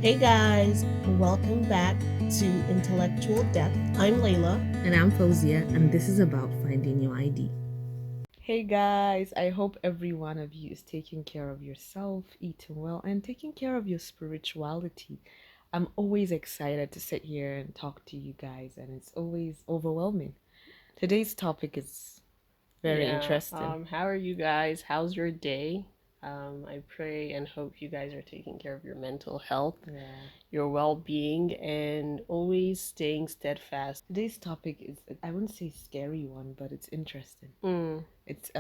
Hey guys, welcome back to Intellectual Depth. I'm Layla. And I'm Fauzia, and this is about finding your ID. Hey guys, I hope every one of you is taking care of yourself, eating well, and taking care of your spirituality. I'm always excited to sit here and talk to you guys, and it's always overwhelming. Today's topic is very interesting. How are you guys? How's your day? I pray and hope you guys are taking care of your mental health, your well being, and always staying steadfast. Today's topic is, I wouldn't say scary one, but it's interesting. Mm, It's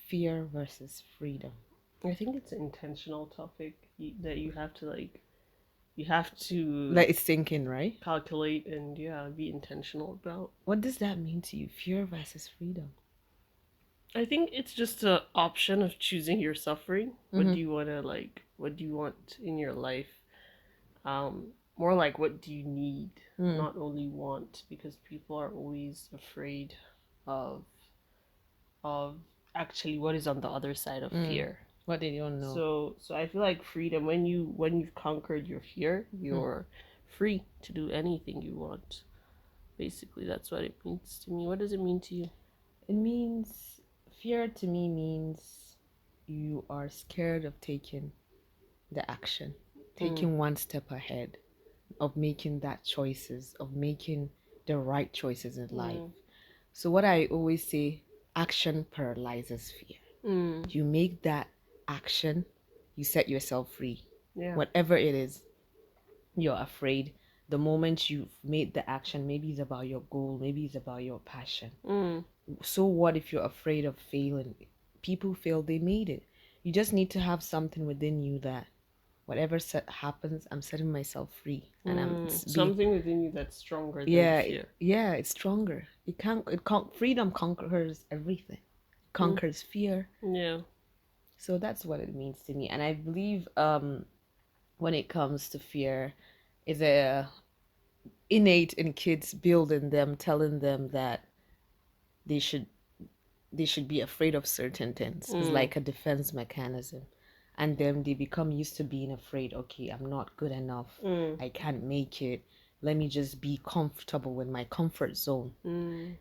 fear versus freedom. I think it's an intentional topic that you have to you have to Like it's thinking, right? calculate and be intentional about. What does that mean to you? Fear versus freedom. I think it's just an option of choosing your suffering. What Mhm. do you want to what do you want in your life? More like what do you need, not only want, because people are always afraid of of actually what is on the other side of fear. What they don't know. So I feel like freedom, when you've conquered your fear, you're free to do anything you want. Basically, that's what it means to me. What does it mean to you? It means fear to me means you are scared of taking the action, taking one step ahead, of making that choices, of making the right choices in life. So what I always say, action paralyzes fear. You make that action, you set yourself free. Yeah. Whatever it is, you're afraid. The moment you've made the action, maybe it's about your goal, maybe it's about your passion. So what if you're afraid of failing? People fail, they made it. You just need to have something within you that whatever happens, I'm setting myself free, and Something within you that's stronger than yeah, fear. yeah, it's stronger. Freedom conquers everything. Conquers fear. Yeah. So that's what it means to me, and I believe when it comes to fear, is a innate in kids, building them, telling them that they should they should be afraid of certain things. It's like a defense mechanism. And then they become used to being afraid. Okay, I'm not good enough. I can't make it. Let me just be comfortable with my comfort zone.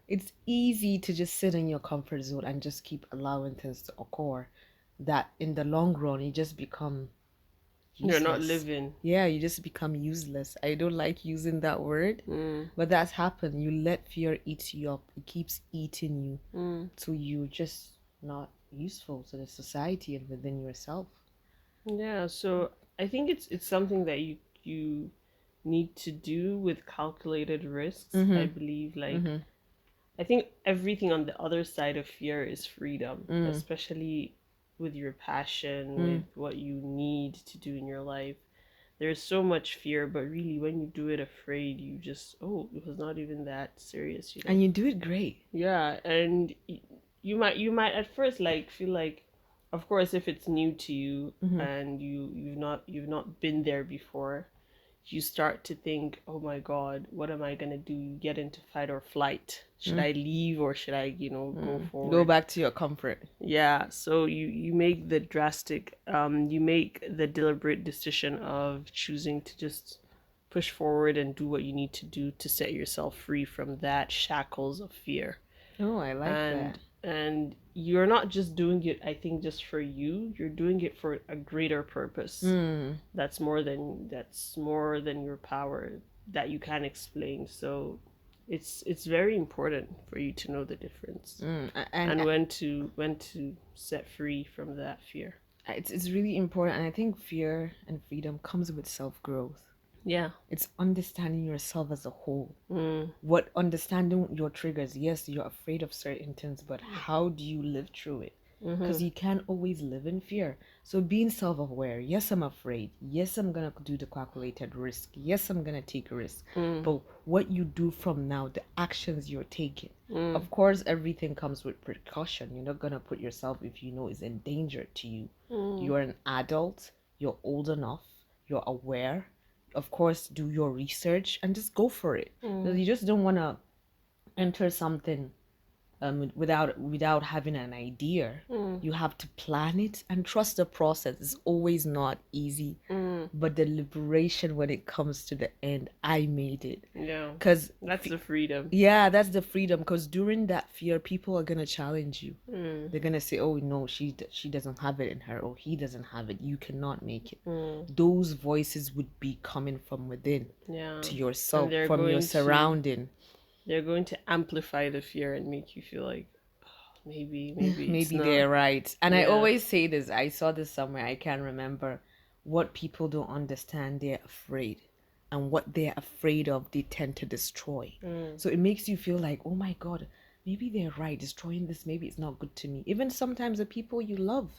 It's easy to just sit in your comfort zone and just keep allowing things to occur, that in the long run you just become useless. You're not living. Yeah, you just become useless. I don't like using that word, but that's happened. You let fear eat you up. It keeps eating you, so you're just not useful to the society and within yourself. Yeah, so I think it's something that you need to do with calculated risks. I believe I think everything on the other side of fear is freedom, especially with your passion, with what you need to do in your life. There's so much fear, but really when you do it afraid, you just, oh, it was not even that serious, you know. And you do it great. Yeah, and you might at first feel like, of course, if it's new to you and you've not been there before, you start to think, oh my god, what am I gonna do? You get into fight or flight. Should I leave or should I go forward? Go back to your comfort. Yeah, so you make the drastic you make the deliberate decision of choosing to just push forward and do what you need to do to set yourself free from that shackles of fear. Oh, I like and that. and you're not just doing it, I think, just for you. You're doing it for a greater purpose. That's more than your power, that you can't explain. So it's very important for you to know the difference and when to set free from that fear. It's really important, and I think fear and freedom comes with self-growth. Yeah. It's understanding yourself as a whole. What understanding your triggers. Yes, you're afraid of certain things, but how do you live through it? Because you can't always live in fear. So being self-aware. Yes, I'm afraid. Yes, I'm gonna do the calculated risk. Yes, I'm gonna take a risk. But what you do from now, the actions you're taking. Of course, everything comes with precaution. You're not gonna put yourself, if you know is in danger to you. You're an adult. You're old enough. You're aware. Of course, do your research and just go for it. Because you just don't want to enter something without having an idea. You have to plan it and trust the process. It's always not easy, but the liberation when it comes to the end, I made it. Yeah. Because that's the freedom. Yeah, that's the freedom. Because during that fear, people are gonna challenge you. They're gonna say, "Oh no, she doesn't have it in her, or he doesn't have it. You cannot make it." Those voices would be coming from within, to yourself, from your surrounding. They're going to amplify the fear and make you feel like, oh, maybe they're right. And I always say this. I saw this somewhere. I can't remember. What people don't understand, they're afraid. And what they're afraid of, they tend to destroy. So it makes you feel like, oh my God, maybe they're right. Destroying this, maybe it's not good to me. Even sometimes the people you love,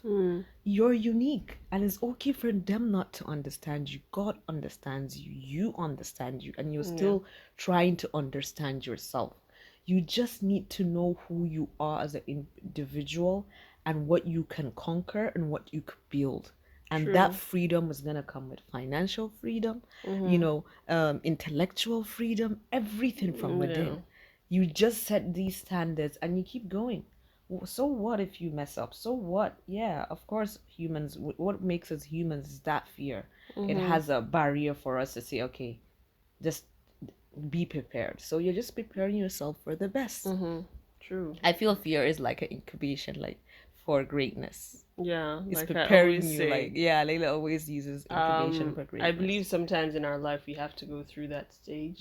you're unique. And it's okay for them not to understand you. God understands you. You understand you. And you're still trying to understand yourself. You just need to know who you are as an individual and what you can conquer and what you could build. And that freedom is going to come with financial freedom, intellectual freedom, everything from within. You just set these standards and you keep going. So what if you mess up? So what? Yeah, of course, humans, what makes us humans is that fear. It has a barrier for us to say, okay, just be prepared. So you're just preparing yourself for the best. True. I feel fear is like an incubation, like for greatness. Yeah, it's like preparing you. Like Layla always uses incubation for greatness. I believe sometimes in our life we have to go through that stage,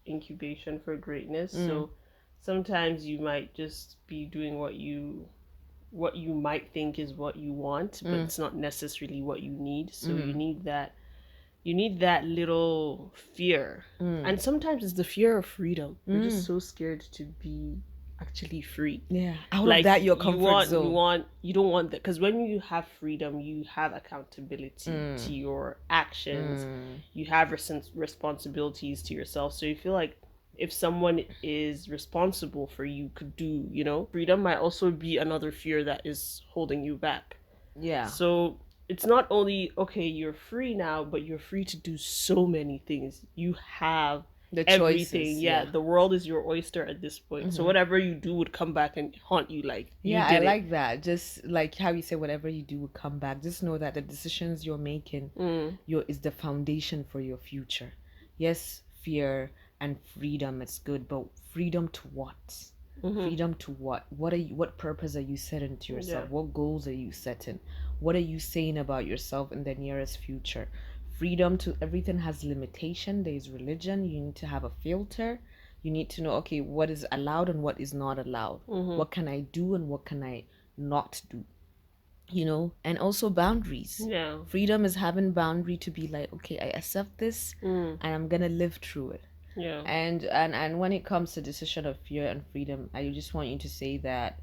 incubation for greatness. So sometimes you might just be doing what you might think is what you want, but it's not necessarily what you need. So you need that little fear. And sometimes it's the fear of freedom. We're just so scared to be actually free. Yeah, out of that your comfort zone. You don't want that, because when you have freedom, you have accountability to your actions. You have responsibilities to yourself. So you feel like if someone is responsible for you, could do, freedom might also be another fear that is holding you back. Yeah. So it's not only, okay, you're free now, but you're free to do so many things. You have the everything. Choices, yeah, the world is your oyster at this point. So whatever you do would come back and haunt you. Like, I like that. Just like how you say, whatever you do would come back. Just know that the decisions you're making is the foundation for your future. Yes, fear and freedom, it's good, but freedom to what? Freedom to what? What purpose are you setting to yourself? What goals are you setting? What are you saying about yourself in the nearest future? Freedom to everything has limitation. There's religion. You need to have a filter. You need to know, okay, what is allowed and what is not allowed. What can I do and what can I not do? And also boundaries. Yeah. Freedom is having boundary to be like, okay, I accept this and I'm gonna live through it. Yeah. And when it comes to decision of fear and freedom, I just want you to say that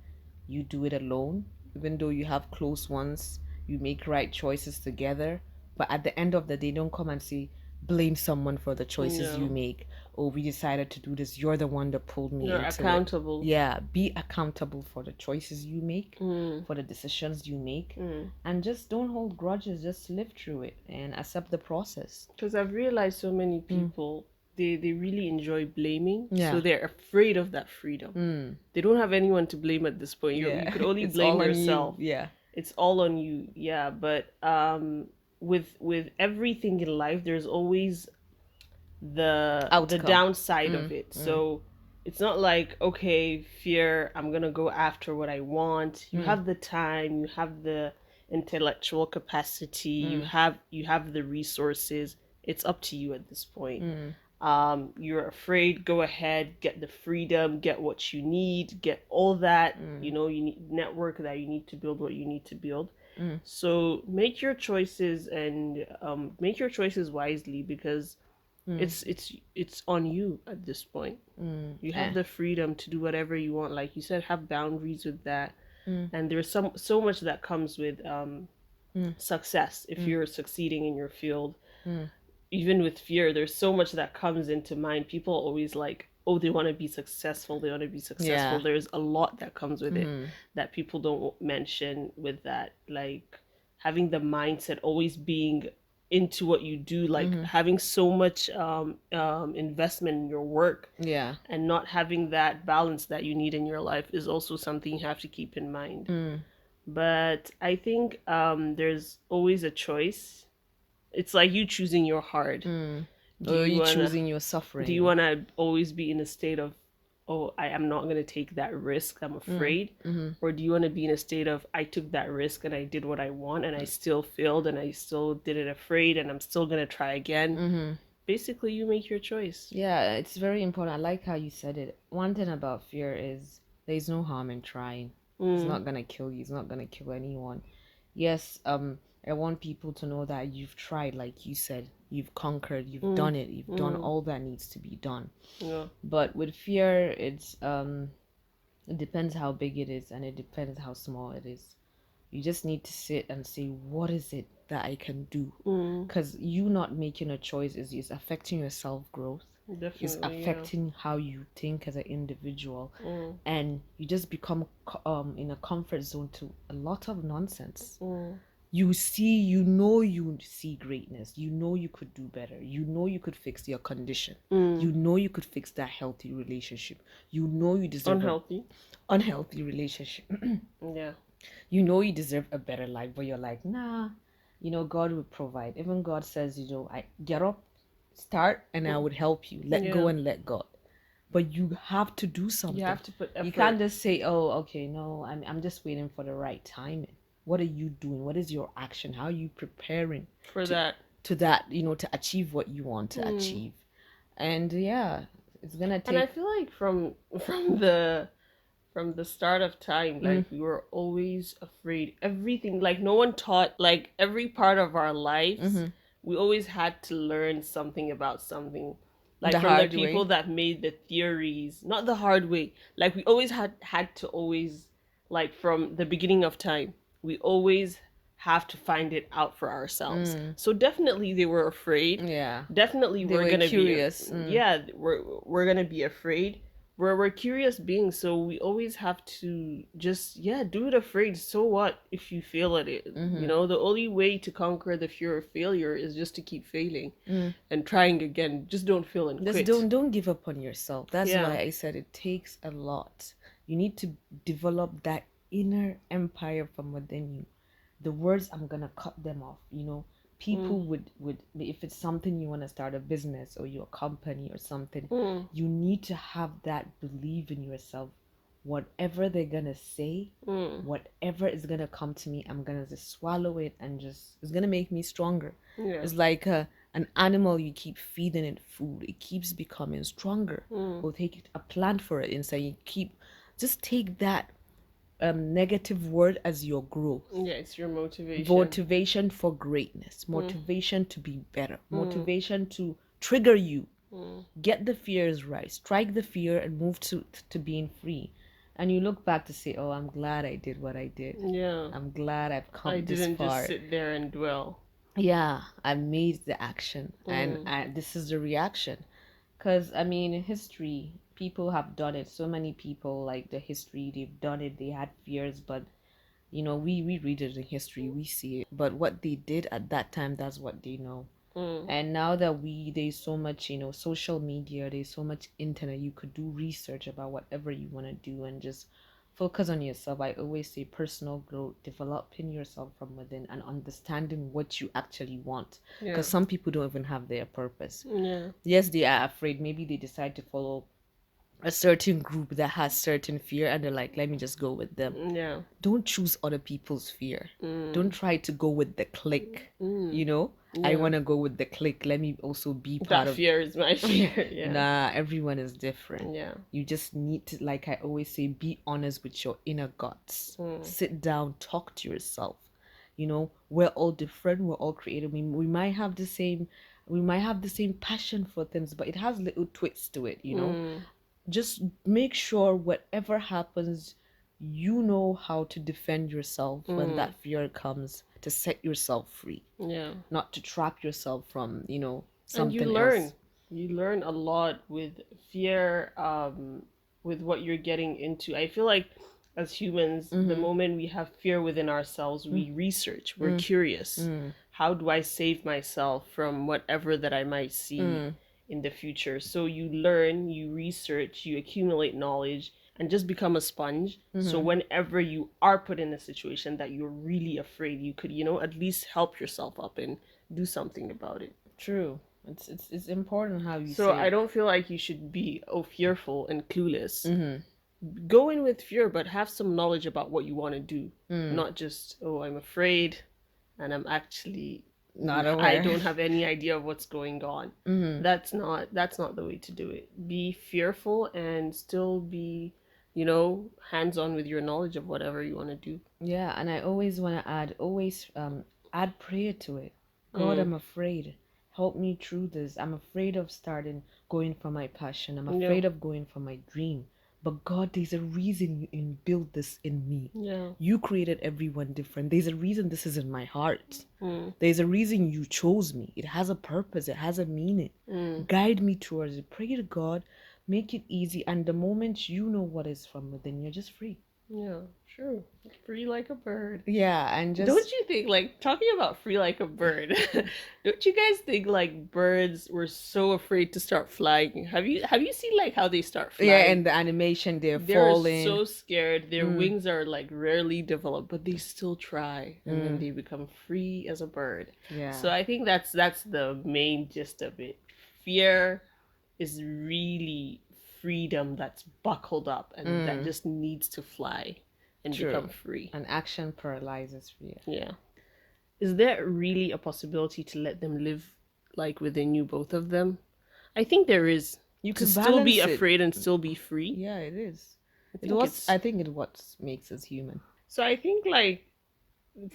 you do it alone, even though you have close ones. You make right choices together. But at the end of the day, don't come and say, blame someone for the choices you make. Oh, we decided to do this. You're the one that pulled me into it. You're accountable. Yeah, be accountable for the choices you make, for the decisions you make. And just don't hold grudges. Just live through it and accept the process. Because I've realized so many people, they really enjoy blaming. Yeah. So they're afraid of that freedom. They don't have anyone to blame at this point. You could only blame yourself. Yeah. It's all on you. Yeah, but with everything in life, there's always the downside of it. So it's not like, okay, fear, I'm gonna go after what I want. You have the time, you have the intellectual capacity, you have the resources. It's up to you at this point. You're afraid, go ahead, get the freedom, get what you need, get all that. You need network that you need to build what you need to build. So make your choices and make your choices wisely, because it's on you at this point. You have the freedom to do whatever you want. Like you said, have boundaries with that. And there's so much that comes with success if you're succeeding in your field. Even with fear, there's so much that comes into mind. People always like, oh, they want to be successful. Yeah. There's a lot that comes with it that people don't mention with that. Like having the mindset, always being into what you do, like having so much investment in your work Yeah. and not having that balance that you need in your life is also something you have to keep in mind. But I think there's always a choice. It's like you choosing your heart. Or are you choosing your Do suffering? you want to always be in a state of, oh, I am not going to take that risk, I'm afraid? Or do you want to be in a state of, I took that risk and I did what I want and I still failed and I still did it afraid and I'm still going to try again? Basically, you make your choice. Yeah, it's very important. I like how you said it. One thing about fear is there's no harm in trying. It's not gonna kill you. It's not gonna kill anyone. Yes, I want people to know that you've tried, like you said, you've conquered, you've done it, you've done all that needs to be done. Yeah. But with fear, it depends how big it is and it depends how small it is. You just need to sit and say, what is it that I can do? Because you not making a choice is affecting your self-growth. Definitely, It's affecting how you think as an individual. And you just become in a comfort zone to a lot of nonsense. You see greatness. You know you could do better. You know you could fix your condition. You know you could fix that healthy relationship. You know you deserve unhealthy relationship. Yeah. You know you deserve a better life, but you're like, nah, God will provide. Even God says, I get up, start, and I would help you. Let go and let God. But you have to do something. You have to put effort. You can't just say, oh, okay, no, I'm just waiting for the right timing. What are you doing? What is your action? How are you preparing for that? To to achieve what you want to achieve. And yeah, it's gonna take. And I feel like from the start of time, like we were always afraid. Everything, like no one taught, like every part of our lives, we always had to learn something about something. Like from the people that made the theories, not the hard way. Like we always had to always, like from the beginning of time, we always have to find it out for ourselves. So definitely they were afraid. Yeah. Definitely we're gonna curious. Yeah, we're gonna be afraid. We're curious beings, so we always have to just do it afraid. So what if you fail at it? The only way to conquer the fear of failure is just to keep failing and trying again. Just don't fail and quit. Don't give up on yourself. That's why I said it takes a lot. You need to develop that inner empire from within you. The words, I'm gonna cut them off. People would if it's something you want to start a business or your company or something, you need to have that belief in yourself. Whatever they're gonna say, whatever is gonna come to me, I'm gonna just swallow it and it's gonna make me stronger. It's like an animal, you keep feeding it food, it keeps becoming stronger. Or take a plant for it inside, you just take that negative word as your growth. Yeah, it's your motivation. Motivation for greatness. Motivation to be better. Motivation to trigger you. Get the fears right. Strike the fear and move to being free. And you look back to say, oh, I'm glad I did what I did. Yeah. I'm glad I've come this far. I didn't just sit there and dwell. Yeah, I made the action. And this is the reaction. Because, in history, people have done it. So many people, like the history, they've done it. They had fears, but, we read it in history. We see it. But what they did at that time, that's what they know. And now that there's so much, social media, there's so much internet, you could do research about whatever you want to do and just focus on yourself. I always say personal growth, developing yourself from within and understanding what you actually want. Because some people don't even have their purpose. Yes, they are afraid. Maybe they decide to follow a certain group that has certain fear and they're like, let me just go with them. Don't choose other people's fear. Don't try to go with the clique. I want to go with the clique, let me also be part of fear is my fear. Nah, everyone is different. You just need to, like I always say, be honest with your inner guts. Sit down, talk to yourself. We're all different, we're all creative. We might have the same passion for things, but it has little twists to it. Just make sure whatever happens, you know how to defend yourself when that fear comes, to set yourself free. Not to trap yourself from, something else. You learn a lot with fear, with what you're getting into. I feel like as humans, the moment we have fear within ourselves, we research, we're curious. how do I save myself from whatever that I might see Mm. in the future? So you learn, you research, you accumulate knowledge, and just become a sponge. So Mm-hmm. whenever you are put in a situation that you're really afraid, you could, at least help yourself up and do something about it. True. It's important how you So say I it. don't feel like you should be fearful and clueless. Mm-hmm. Go in with fear, but have some knowledge about what you want to do. Mm. Not just, oh, I'm afraid and Not I aware. don't have any idea of what's going on. Mm-hmm. That's not the way to do it. Be fearful and still be, hands on with your knowledge of whatever you want to do. Yeah, and I always want to always add prayer to it. God, Mm. I'm afraid. Help me through this. I'm afraid of starting going for my passion. I'm Yeah. afraid of going for my dream. But God, there's a reason you inbuilt this in me. Yeah. You created everyone different. There's a reason this is in my heart. Mm. There's a reason you chose me. It has a purpose. It has a meaning. Mm. Guide me towards it. Pray to God. Make it easy. And the moment you know what is from within, you're just free. Yeah, sure. Free like a bird. Yeah, and just Don't you think, like, talking about free like a bird, don't you guys think like birds were so afraid to start flying? Have you seen like how they start flying? yeah, and the animation they're They're falling. so scared. Their Mm. wings are like rarely developed, but they still try, and then they become free as a bird. Yeah. So I think that's the main gist of it. Fear is really freedom that's buckled up and that just needs to fly and True. become free. And action paralyzes fear. Yeah. Is there really a possibility to let them live like within you, both of them? I think there is. You To could still be balance it. afraid and still be free. Yeah, it is. I I think it what makes us human. So I think like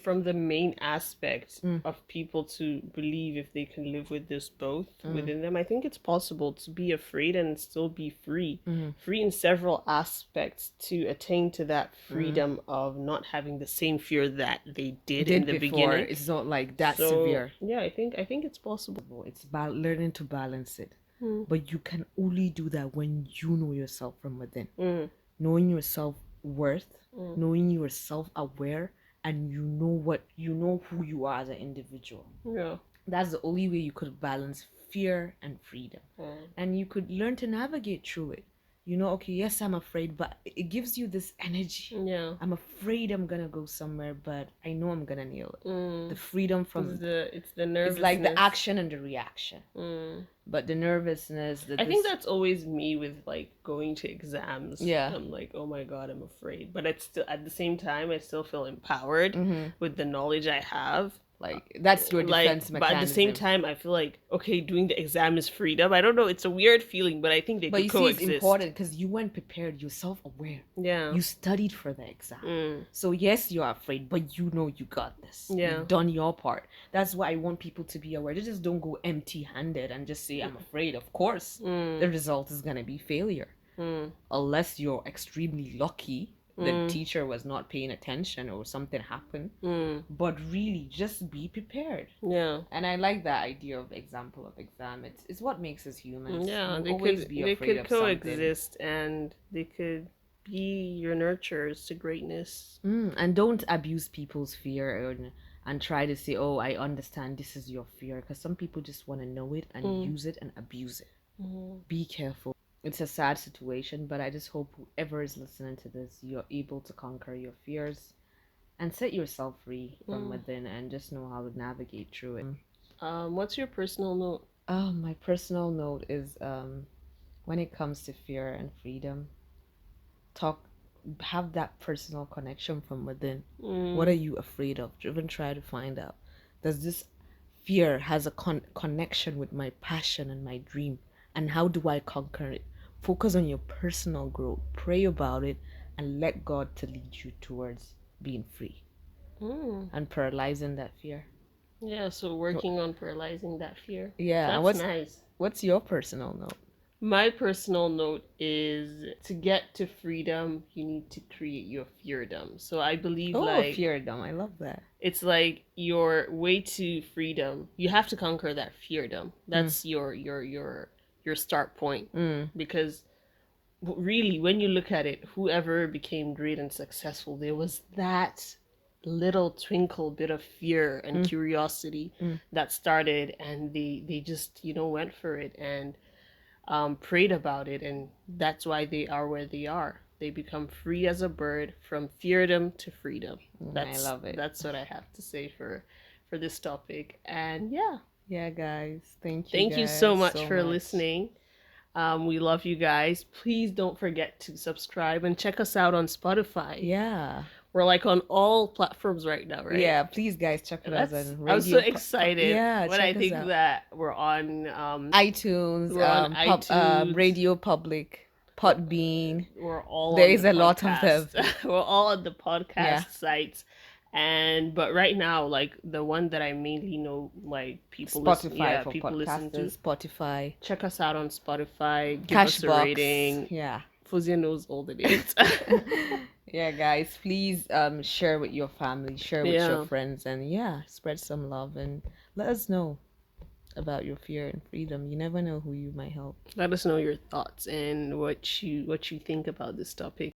from the main aspect Mm. of people to believe if they can live with this both within them, I think it's possible to be afraid and still be free. Free in several aspects to attain to that freedom of not having the same fear that they did in the before. beginning. It's not like that So, severe. yeah, I think it's possible. It's about learning to balance it. Mm. But you can only do that when you know yourself from within. Mm. Knowing your self-worth, knowing you are self-aware, and you know who you are as an individual. Yeah. That's the only way you could balance fear and freedom. And you could learn to navigate through it. Okay, yes, I'm afraid, but it gives you this energy. Yeah. I'm afraid I'm gonna go somewhere, but I know I'm gonna nail it. Mm. The freedom from It's the nervousness. it's like the action and the reaction. But the nervousness. I think that's always me with like going to exams. Yeah. I'm like, oh my god, I'm afraid, but it's still at the same time I still feel empowered with the knowledge I have. Like that's your defense mechanism. But at the same time, I feel like okay, doing the exam is freedom. I don't know. It's a weird feeling, but I think they But could you see, coexist. it's important because you weren't prepared. You're self-aware. Yeah. You studied for the exam. So yes, you are afraid, but you know you got this. Yeah. You've done your part. That's why I want people to be aware. They just don't go empty-handed and just say, I'm afraid. Of course, the result is going to be failure. Unless you're extremely lucky. The teacher was not paying attention or something happened. But really, just be prepared. Yeah. And I like that idea of example of exam. It's what makes us humans. Yeah, We'll they always could be they afraid could of something. coexist and they could be your nurturers to greatness. And don't abuse people's fear and try to say, oh, I understand this is your fear. Because some people just want to know it and use it and abuse it. Be careful. It's a sad situation, but I just hope whoever is listening to this, you're able to conquer your fears and set yourself free from within and just know how to navigate through it. What's your personal note? Oh, my personal note is when it comes to fear and freedom, have that personal connection from within. What are you afraid of? Even try to find out. Does this fear has a connection with my passion and my dream? And how do I conquer it? Focus on your personal growth. Pray about it and let God to lead you towards being free and paralyzing that fear. Yeah, so working on paralyzing that fear. Yeah, That's nice. What's your personal note? My personal note is to get to freedom, you need to create your feardom. So I believe feardom. I love that. It's like your way to freedom. You have to conquer that feardom. That's your start point. Because really, when you look at it, whoever became great and successful, there was that little twinkle bit of fear and curiosity that started, and they just went for it and prayed about it, and that's why they are where they are. They become free as a bird from feardom to freedom. I love it. That's what I have to say for this topic. And yeah, yeah, guys, thank you so guys much for listening. We love you guys. Please don't forget to subscribe and check us out on Spotify. Yeah. We're like on all platforms right now, right? Yeah, please guys check it out on radio. I'm so excited. Yeah, when I think that we're on iTunes, iTunes, Radio Public, Podbean. We're all there is a lot of them. We're all on the podcast sites. But right now, like the one that I mainly know, like people Spotify people listen to Spotify. Check us out on Spotify. Give us a rating. Yeah. Fuzia knows all the names. Yeah, guys, please share with your family, share with your friends, and spread some love and let us know about your fear and freedom. You never know who you might help. Let us know your thoughts and what you think about this topic.